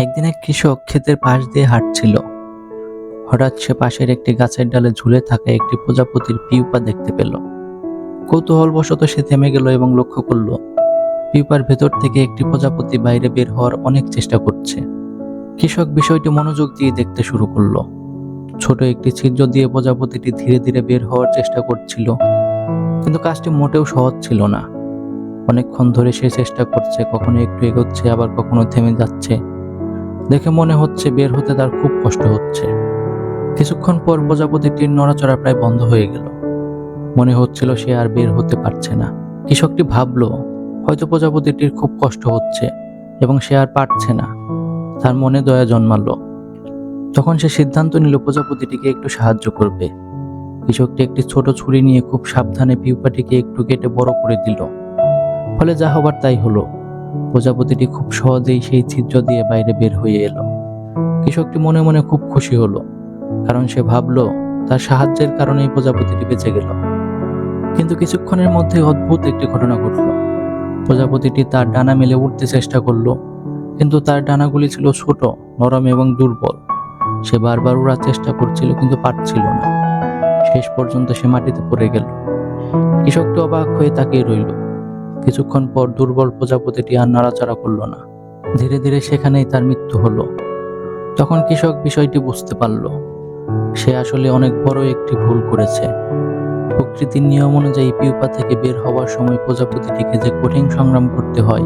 একদিন এক কৃষক ক্ষেতের পাশ দিয়ে হাঁটছিল। হঠাৎ সে পাশের একটি গাছের ডালে ঝুলে থাকা একটি প্রজাপতির পিউপা দেখতে পেল। কৌতূহলবশত সে থেমে গেল এবং লক্ষ্য করল পিউপার ভেতর থেকে একটি প্রজাপতি বাইরে বের হওয়ার অনেক চেষ্টা করছে। কৃষক বিষয়টি মনোযোগ দিয়ে দেখতে শুরু করলো। ছোট একটি ছিদ্র দিয়ে প্রজাপতিটি ধীরে ধীরে বের হওয়ার চেষ্টা করছিল, কিন্তু কাজটি মোটেও সহজ ছিল না। অনেকক্ষণ ধরে সে চেষ্টা করছে, কখনো একটু এগোচ্ছে আবার কখনো থেমে যাচ্ছে। দেখে মনে হচ্ছে বের হতে তার খুব কষ্ট হচ্ছে। কিছুক্ষণ পর প্রজাপতিটির নড়াচড়া প্রায় বন্ধ হয়ে গেল। মনে হচ্ছিল সে আর বের হতে পারছে না। কৃষকটি ভাবল, হয়তো প্রজাপতিটির খুব কষ্ট হচ্ছে এবং সে আর পারছে না। তার মনে দয়া জন্মালো। তখন সে সিদ্ধান্ত নিল প্রজাপতিটিকে একটু সাহায্য করবে। কৃষকটি একটি ছোট ছুরি নিয়ে খুব সাবধানে পিউপাটিকে একটু কেটে বড় করে দিল। ফলে যা হবার তাই হলো। প্রজাপতিটি খুব সহজেই সেই ছিদ্র দিয়ে বাইরে বের হয়ে এলো। কৃষকটি মনে মনে খুব খুশি হলো, কারণ সে ভাবলো তার সাহায্যের কারণেই প্রজাপতিটি বেঁচে গেল। কিন্তু কিছুক্ষণের মধ্যে অদ্ভুত একটি ঘটনা ঘটল। প্রজাপতিটি তার ডানা মেলে উঠতে চেষ্টা করলো, কিন্তু তার ডানাগুলি ছিল ছোট, নরম এবং দুর্বল। সে বারবার উড়ার চেষ্টা করছিল কিন্তু পারছিল না। শেষ পর্যন্ত সে মাটিতে পড়ে গেল। কৃষকটি অবাক হয়ে তাকিয়ে রইল। কিছুক্ষণ পর দুর্বল প্রজাপতিটি আর নাড়াচাড়া করল না। ধীরে ধীরে সেখানেই তার মৃত্যু হলো। তখন কৃষক বিষয়টি বুঝতে পারল। সে আসলে অনেক বড় একটি ভুল করেছে। প্রকৃতির নিয়ম অনুযায়ী পিউপা থেকে বের হওয়ার সময় প্রজাপতিটিকে যে কঠিন সংগ্রাম করতে হয়,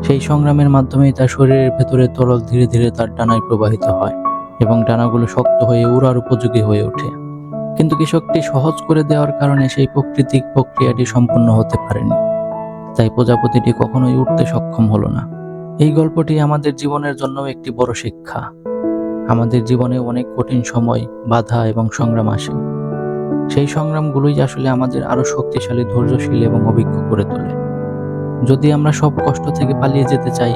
সেই সংগ্রামের মাধ্যমেই তার শরীরের ভেতরে তরল ধীরে ধীরে তার ডানায় প্রবাহিত হয় এবং ডানাগুলো শক্ত হয়ে উড়ার উপযোগী হয়ে ওঠে। কিন্তু কৃষকটি সহজ করে দেওয়ার কারণে সেই প্রাকৃতিক প্রক্রিয়াটি সম্পূর্ণ হতে পারেনি। তাই প্রজাপতিটি কখনোই উঠতে সক্ষম হলো না। এই গল্পটি আমাদের জীবনের জন্য একটি বড় শিক্ষা। আমাদের জীবনে অনেক কঠিন সময়, বাধা এবং সংগ্রাম আসে। সেই সংগ্রামগুলোই আসলে আমাদের আরো শক্তিশালী, ধৈর্যশীল এবং অভিজ্ঞ করে তোলে। যদি আমরা সব কষ্ট থেকে পালিয়ে যেতে চাই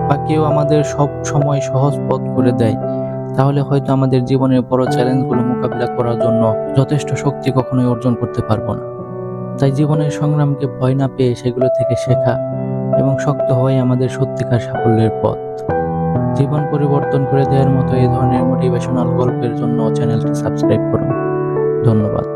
বা কেউ আমাদের সব সময় সহজ পথ করে দেয়, তাহলে হয়তো আমাদের জীবনের বড় চ্যালেঞ্জগুলো মোকাবিলা করার জন্য যথেষ্ট শক্তি কখনোই অর্জন করতে পারবো না। তাই জীবনের সংগ্রামকে ভয় না পেয়ে সেগুলো থেকে শেখা এবং শক্ত হওয়াই আমাদের সত্যিকার সাফল্যের পথ। জীবন পরিবর্তন করে দেওয়ার মতো এই ধরনের মোটিভেশনাল গল্পের জন্য চ্যানেলটি সাবস্ক্রাইব করুন। ধন্যবাদ।